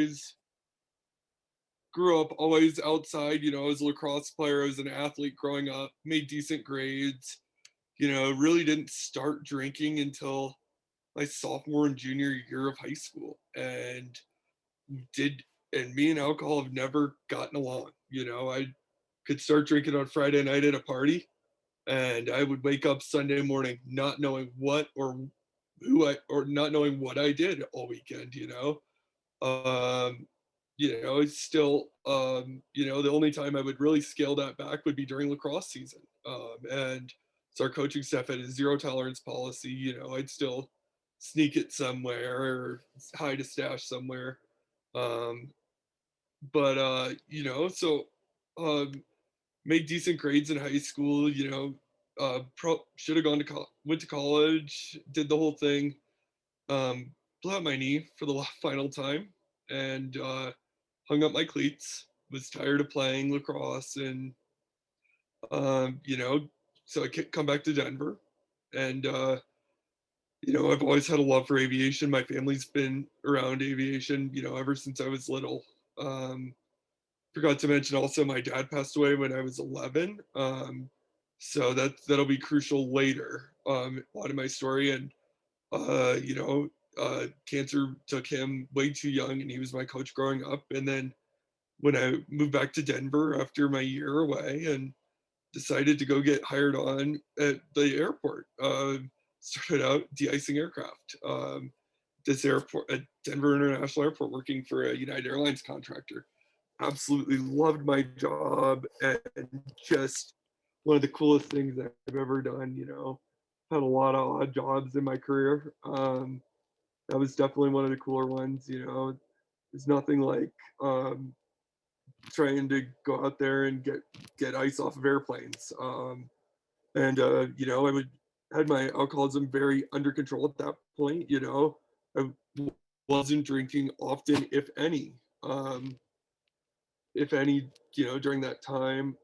always grew up always outside. I was a lacrosse player, I was an athlete growing up, made decent grades. Really didn't start drinking until my sophomore and junior year of high school. Did and me and alcohol have never gotten along. I could start drinking on Friday night at a party, and I would wake up Sunday morning not knowing what or who I or not knowing what I did all weekend. Um, it's still the only time I would really scale that back would be during lacrosse season. And so our coaching staff had a zero tolerance policy. I'd still sneak it somewhere or hide a stash somewhere. Um, but so um made decent grades in high school. Should have gone to went to college, did the whole thing. Blew out my knee for the final time, and hung up my cleats. Was tired of playing lacrosse, and so I come back to Denver, and I've always had a love for aviation. My family's been around aviation, ever since I was little. Um, Forgot to mention also my dad passed away when I was 11. So that'll be crucial later. A lot of my story, and cancer took him way too young, and he was my coach growing up. And then when I moved back to Denver after my year away, and decided to go get hired on at the airport, started out de-icing aircraft. This airport at Denver International Airport, working for a United Airlines contractor. Absolutely loved my job, and just one of the coolest things I've ever done. Had a lot of odd jobs in my career. That was definitely one of the cooler ones. There's nothing like trying to go out there and get ice off of airplanes. And I would had my alcoholism very under control at that point. I wasn't drinking often, um, if any, during that time.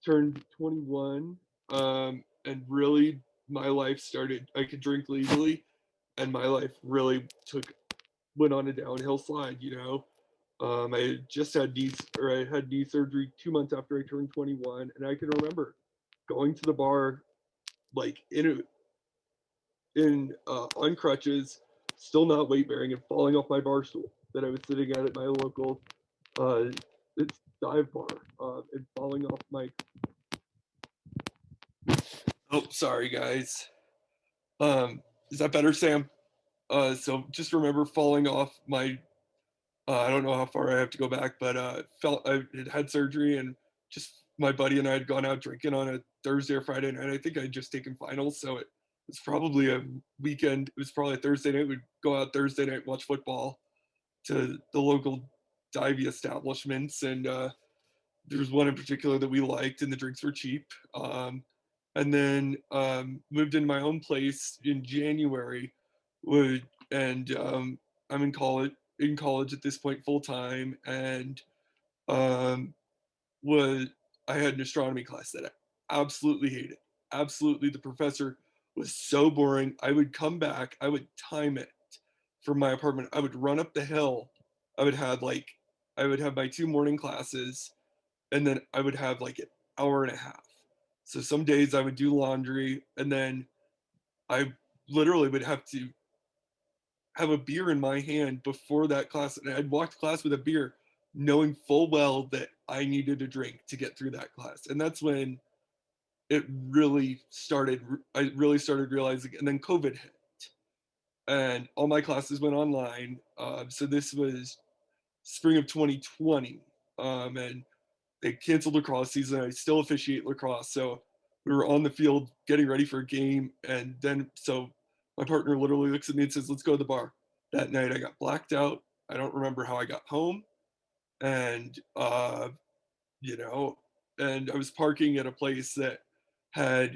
Turned 21, and really my life started. I could drink legally, and my life really went on a downhill slide. I just had I had knee surgery 2 months after I turned 21, and I can remember going to the bar like in on crutches, still not weight bearing, and falling off my bar stool that I was sitting at my local uh, it's dive bar, and falling off my. Oh, sorry guys. Is that better, Sam? So just remember falling off my. I don't know how far I have to go back, but felt I had surgery, and just my buddy and I had gone out drinking on a Thursday or Friday night. I think I had just taken finals, so it was probably a weekend. It was probably a Thursday night. We'd go out Thursday night, watch football to the local divey establishments, and there was one in particular that we liked, and the drinks were cheap. And then moved in my own place in January, would and I'm in college at this point full time, and um, was I had an astronomy class that I absolutely hated. Absolutely, the professor was so boring. I would come back, I would time it from my apartment. I would run up the hill. I would have like I would have my two morning classes, and then I would have like an hour and a half. So some days I would do laundry, and then I literally would have to have a beer in my hand before that class, and I'd walk to class with a beer, knowing full well that I needed a drink to get through that class. And that's when it really started. I really started realizing, and then COVID hit, and all my classes went online. So this was spring of 2020, and they canceled lacrosse season. I still officiate lacrosse, so we were on the field getting ready for a game, and then so my partner literally looks at me and says, "Let's go to the bar." That night, I got blacked out. I don't remember how I got home, and you know, and I was parking at a place that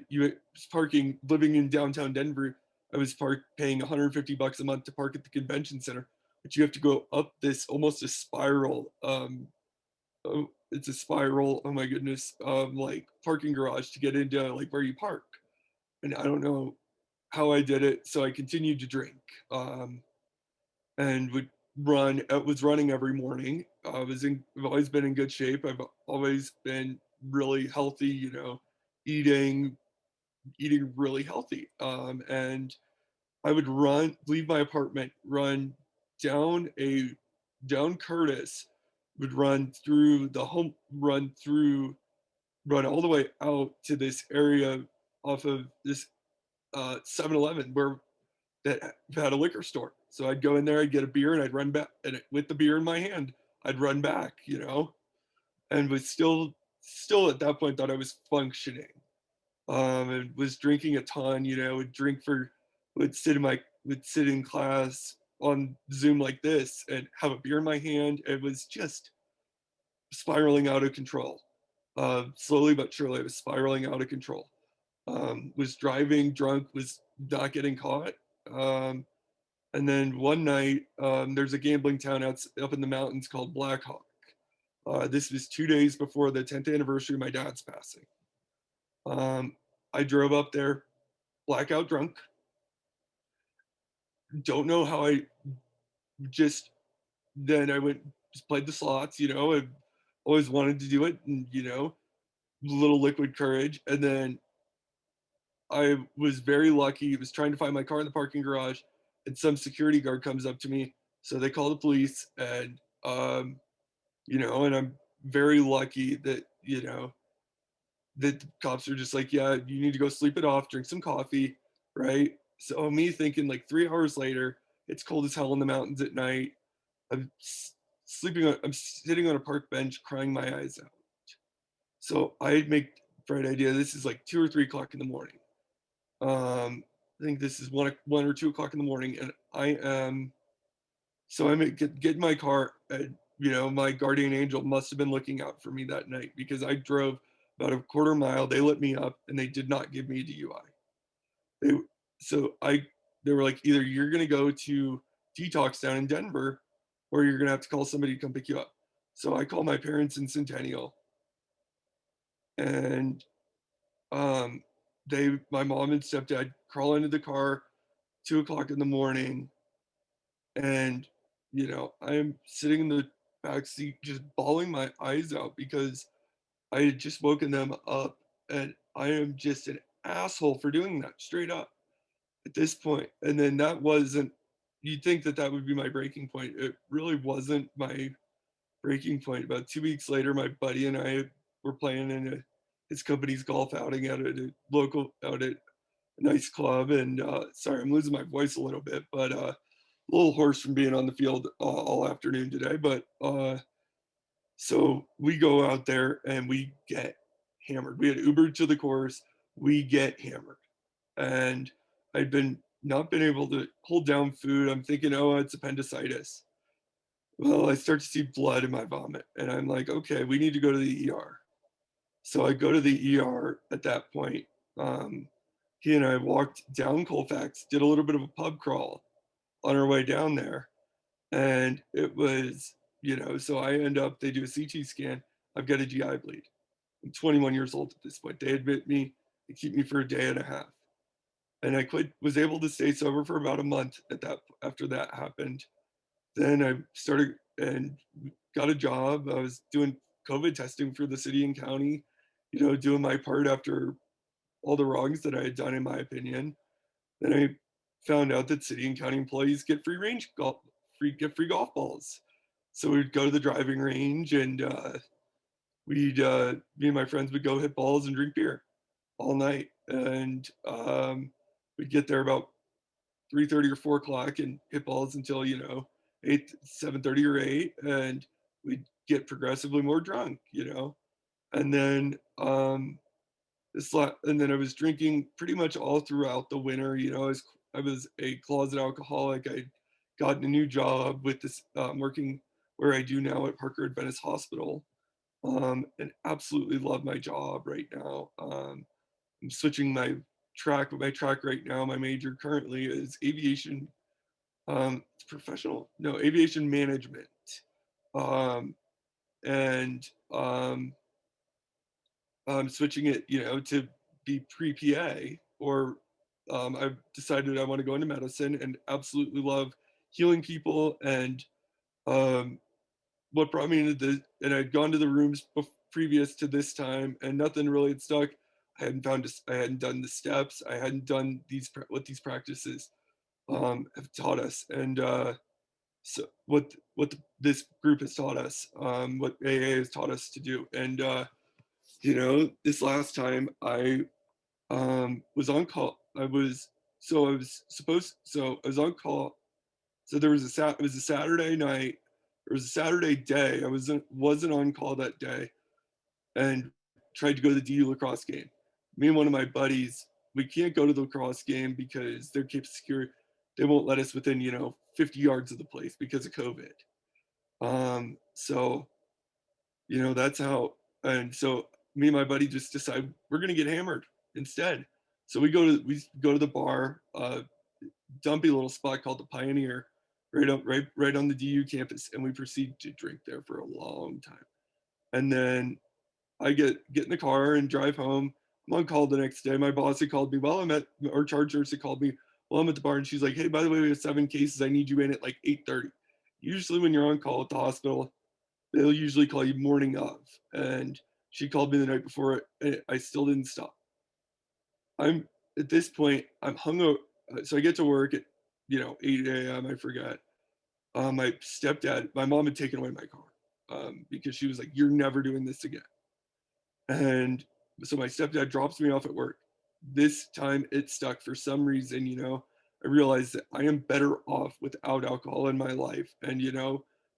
you was parking living in downtown Denver. I was paying $150 a month to park at the convention center, but you have to go up this almost a spiral. Oh, it's a spiral. Oh my goodness. Like parking garage to get into like where you park. And I don't know how I did it. So I continued to drink. And would was running every morning. I've always been in good shape. I've always been really healthy, eating eating really healthy. And I would leave my apartment, down a down Curtis, would run all the way out to this area off of this 7-Eleven where that had a liquor store. So I'd go in there, I'd get a beer, and I'd run back, and with the beer in my hand, I'd run back, and was still at that point thought I was functioning. And was drinking a ton, would sit in class on Zoom like this and have a beer in my hand. It was just spiraling out of control. Slowly but surely, I was spiraling out of control. Was driving drunk, was not getting caught. Um, and then one night, there's a gambling town up in the mountains called Black Hawk. This was 2 days before the 10th anniversary of my dad's passing. Um, I drove up there blackout drunk. Don't know how I just then I went just played the slots. I always wanted to do it, and little liquid courage. And then I was very lucky. Was trying to find my car in the parking garage, and some security guard comes up to me. So they call the police, and and I'm very lucky that the cops are just like, yeah, you need to go sleep it off, drink some coffee, right? So me thinking like 3 hours later, it's cold as hell in the mountains at night. I'm I'm sitting on a park bench crying my eyes out. So I make bright idea. This is like 2 or 3 o'clock in the morning. I think this is 1 or 2 o'clock in the morning, and I'm get in my car, and my guardian angel must have been looking out for me that night because I drove about a quarter mile. They let me up, and they did not give me a DUI. They so I They were like, either you're gonna go to detox down in Denver, or you're gonna have to call somebody to come pick you up. So I called my parents in Centennial, and um, my mom and stepdad crawl into the car 2 o'clock in the morning, and I'm sitting in the back seat just bawling my eyes out because I had just woken them up, and I am just an asshole for doing that straight up at this point. And then that wasn't, you'd think that that would be my breaking point. It really wasn't my breaking point. About 2 weeks later, my buddy and I were playing in his company's golf outing out at a nice club. And sorry, I'm losing my voice a little bit, but a little hoarse from being on the field all afternoon today. But so we go out there and we get hammered. We had Ubered to the course. We get hammered, and I'd been not been able to hold down food. I'm thinking, oh, it's appendicitis. Well, I start to see blood in my vomit, and I'm like, okay, we need to go to the ER. So I go to the ER at that point. Um, he and I walked down Colfax, did a little bit of a pub crawl on our way down there, and it was, so I end up, they do a CT scan. I've got a GI bleed. I'm 21 years old at this point. They admit me, they keep me for a day and a half. And was able to stay sober for about a month after that happened. Then I started and got a job. I was doing COVID testing for the city and county, doing my part after all the wrongs that I had done, in my opinion. Then I found out that city and county employees get free golf balls. So we'd go to the driving range, and me and my friends would go hit balls and drink beer all night. And we'd get there about 3:30 or 4 o'clock and hit balls until 7:30 or 8, and we'd get progressively more drunk. And then and then I was drinking pretty much all throughout the winter. I was a closet alcoholic. I'd gotten a new job with this working where I do now at Parker Adventist Hospital, and absolutely love my job right now. I'm switching my track right now. My major currently is aviation. It's professional, no, aviation management, um, and I'm switching it, to be pre-PA, or I've decided I want to go into medicine and absolutely love healing people and Um, what brought me into the and I'd gone to the rooms previous to this time, and nothing really had stuck. I hadn't done the steps. I hadn't done what these practices have taught us, and so this group has taught us, what AA has taught us to do, and this last time was on call. I was on call. So it was a Saturday night. It was a Saturday day. I wasn't on call that day, and tried to go to the DU lacrosse game. Me and one of my buddies, we can't go to the lacrosse game because their cape security, they won't let us within 50 yards of the place because of COVID. So that's how. And so me and my buddy just decide we're gonna get hammered instead. So we go to the bar, dumpy little spot called the Pioneer, right on the DU campus, and we proceed to drink there for a long time. And then I get in the car and drive home. I'm on call the next day. My boss had called me while I'm at our charge nurse had called me while I'm at the bar, and she's like, "Hey, by the way, we have 7 cases. I need you in at like 8:30." Usually, when you're on call at the hospital, they'll usually call you morning of. And she called me the night before, and I still didn't stop. I'm At this point, I'm hungover. So I get to work at 8 a.m. I forget. My mom had taken away my car because she was like, "You're never doing this again." And so my stepdad drops me off at work. This time it stuck for some reason. I realized that I am better off without alcohol in my life. And,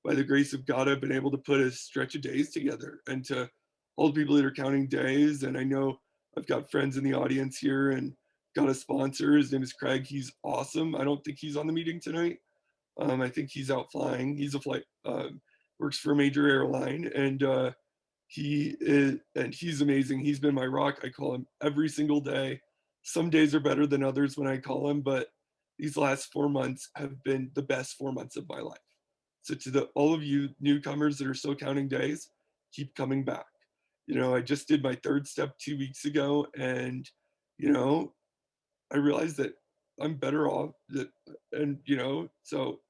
by the grace of God, I've been able to put a stretch of days together, and to all the people that are counting days. And I know I've got friends in the audience here and got a sponsor. His name is Craig. He's awesome. I don't think he's on the meeting tonight. I think he's out flying. Works for a major airline, and he's amazing. He's been my rock. I call him every single day. Some days are better than others when I call him, but these last 4 months have been the best 4 months of my life. So to all of you newcomers that are still counting days, keep coming back. I just did my third step 2 weeks ago, and you know, I realized that I'm better off. So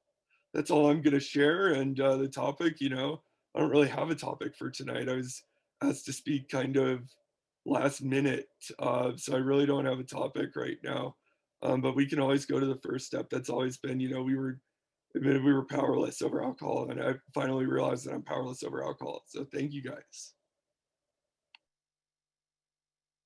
that's all I'm gonna share. And the topic, I don't really have a topic for tonight. I was asked to speak kind of last minute, so I really don't have a topic right now. But we can always go to the first step. That's always been, we were powerless over alcohol, and I finally realized that I'm powerless over alcohol. So thank you guys.